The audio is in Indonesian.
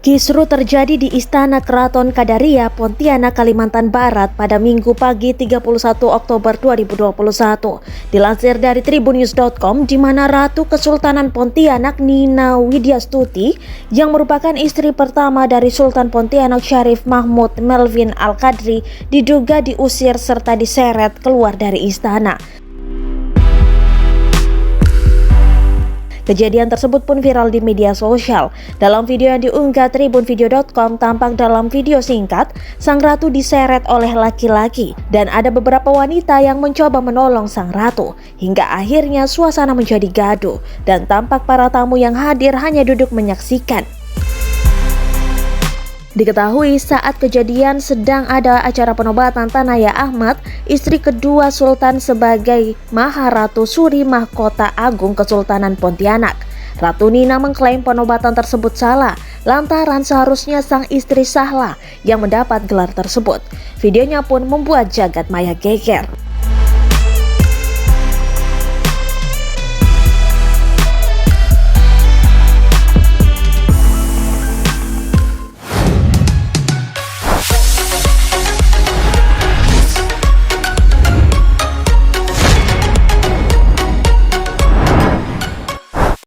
Kisru terjadi di Istana Keraton Kadaria, Pontianak, Kalimantan Barat pada Minggu pagi 31 Oktober 2021. Dilansir dari tribunnews.com, di mana Ratu Kesultanan Pontianak Nina Widyastuti yang merupakan istri pertama dari Sultan Pontianak Syarif Mahmud Melvin Al-Qadri diduga diusir serta diseret keluar dari istana. Kejadian tersebut pun viral di media sosial. Dalam video yang diunggah tribunvideo.com, tampak dalam video singkat, sang ratu diseret oleh laki-laki dan ada beberapa wanita yang mencoba menolong sang ratu. Hingga akhirnya suasana menjadi gaduh dan tampak para tamu yang hadir hanya duduk menyaksikan. Diketahui saat kejadian sedang ada acara penobatan Tanaya Ahmad, istri kedua Sultan sebagai Maharatu Suri Mahkota Agung Kesultanan Pontianak. Ratu Nina mengklaim penobatan tersebut salah, lantaran seharusnya sang istri sahlah yang mendapat gelar tersebut. Videonya pun membuat jagat maya geger.